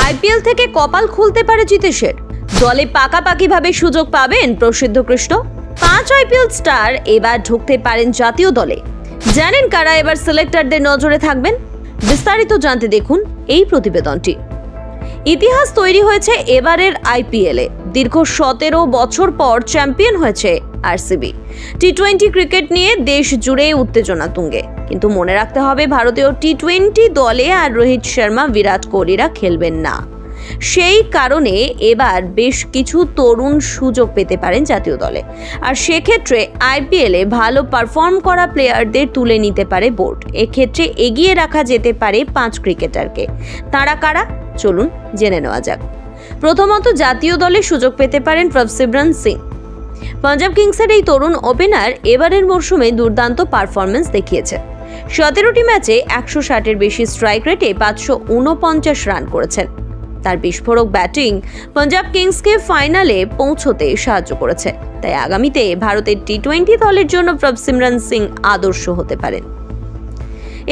IPL থেকে কপাল খুলতে পারে জিতেশের। দলে পাকাপাকিভাবে সুযোগ পাবেন প্রসিদ্ধ কৃষ্ণ। 5 আইপিএল স্টার এবার ঢুকতে পারেন জাতীয় দলে। জানেন কারা এবার সিলেক্টরদের নজরে থাকবেন? বিস্তারিত জানতে দেখুন এই প্রতিবেদনটি। ইতিহাস তৈরি হয়েছে এবারের আইপিএলে। দীর্ঘ 17 বছর পর চ্যাম্পিয়ন হয়েছে আরসিবি। টি-20 ক্রিকেট নিয়ে দেশ জুড়ে উত্তেজনা তুঙ্গে। কিন্তু মনে রাখতে হবে, ভারতীয় টি-20 দলে আর রোহিত শর্মা, বিরাট কোহলিরা খেলবেন না। সেই কারণে এবার বেশ কিছু তরুণ সুযোগ পেতে পারেন জাতীয় দলে। আর সেক্ষেত্রে আইপিএলে ভালো পারফর্ম করা প্লেয়ারদের তুলে নিতে পারে বোর্ড। এক্ষেত্রে এগিয়ে রাখা যেতে পারে 5 ক্রিকেটারকে। তারা কারা? চলুন জেনে নেওয়া যাক। প্রথমত, জাতীয় দলে সুযোগ পেতে পারেন প্রভসিমরন সিং। পাঞ্জাব কিংসের এই তরুণ ওপেনার এবারের মরশুমে দুর্দান্ত পারফরমেন্স দেখিয়েছে। 17টি ম্যাচে 160-এর বেশি স্ট্রাইক রেটে 549 রান করেছেন। তার বিস্ফোরক ব্যাটিং পাঞ্জাব কিংসকে ফাইনালে পৌঁছতে সাহায্য করেছে। তাই আগামীতে ভারতের টি-20 দলের জন্য প্রভসিমরন সিং আদর্শ হতে পারেন।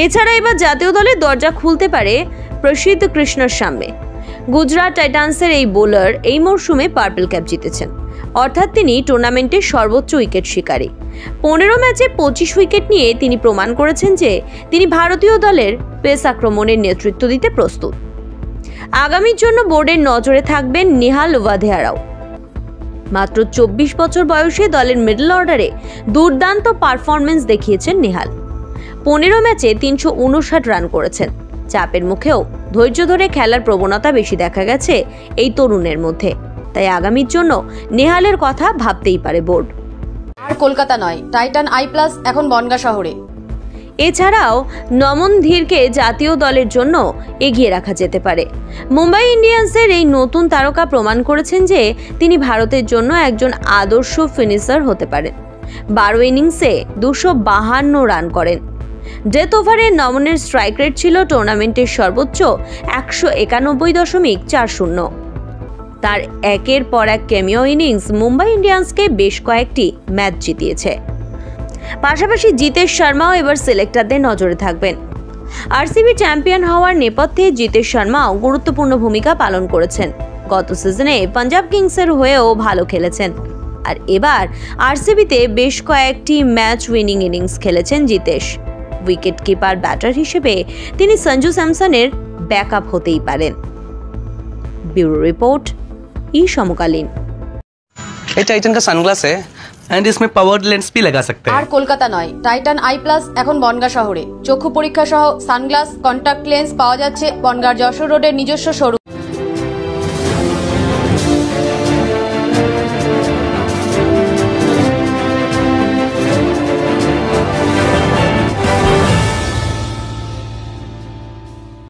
এছাড়া এবার জাতীয় দলের দরজা খুলতে পারে প্রসিদ্ধ কৃষ্ণর সামনে। গুজরাট টাইটান্সের এই বোলার এই মরশুমে পার্পল ক্যাপ জিতেছেন, অর্থাৎ তিনি টুর্নামেন্টের সর্বোচ্চ উইকেট শিকারী। 15 ম্যাচে 25 উইকেট নিয়ে তিনি প্রমাণ করেছেন যে তিনি ভারতীয় দলের পেস আক্রমণের নেতৃত্ব দিতে প্রস্তুত। আগামীর জন্য বোর্ডের নজরে থাকবেন নেহাল ওয়াধেয়ারাও। মাত্র 24 বছর বয়সে দলের মিডল অর্ডারে দুর্দান্ত পারফরমেন্স দেখিয়েছেন নেহাল। 15 ম্যাচে 359 রান করেছেন। চাপের মুখেও ধৈর্য ধরে খেলার প্রবণতা বেশি দেখা গেছে এই তরুণের মধ্যে। তাই আগামীর জন্য নেহালের কথা ভাবতেই পারে বোর্ড। আর কলকাতা নয়, টাইটান আই প্লাস এখন বনগাঁ শহরে। এছাড়াও নমন ধীরকে জাতীয় দলের জন্য এগিয়ে রাখা যেতে পারে। মুম্বাই ইন্ডিয়ান্সের এই নতুন তারকা প্রমাণ করেছেন যে তিনি ভারতের জন্য একজন আদর্শ ফিনিশার হতে পারেন। 12 ইনিংসে 252 রান করেন। ডেথ ওভারে নমনের স্ট্রাইক রেট ছিল টুর্নামেন্টের সর্বোচ্চ 191.40। তার একের পর এক ক্যামিও ইনিংস মুম্বাই ইন্ডিয়ান্সকে বেশ কয়েকটি ম্যাচ জিতিয়েছে। পাশাপাশি জিতেশ শর্মাও এবার সিলেক্টরদের নজরে থাকবেন। আরসিবি চ্যাম্পিয়ন হওয়ার নেপথ্যে জিতেশ শর্মাও গুরুত্বপূর্ণ ভূমিকা পালন করেছেন। গত সিজনে পাঞ্জাব কিংসের হয়েও ভালো খেলেছেন। আর এবার আরসিবিতে বেশ কয়েকটি ম্যাচ উইনিং ইনিংস খেলেছেন জিতেশ। উইকেট কিপার ব্যাটার হিসেবে তিনি সঞ্জু স্যামসনের ব্যাকআপ হতেই পারেন। ब्यूरो रिपोर्ट ई समकालीन। ये टाइटन का सनग्लास है एंड इसमें पावर्ड लेंस भी लगा सकते हैं। আর কলকাতা নয়, টাইটান আই প্লাস এখন বনগাঁ শহরে। চক্ষু পরীক্ষা সহ সানগ্লাস, কন্টাক্ট লেন্স পাওয়া যাচ্ছে বনগাঁর যশোর রোডের নিজস্ব শোরুম।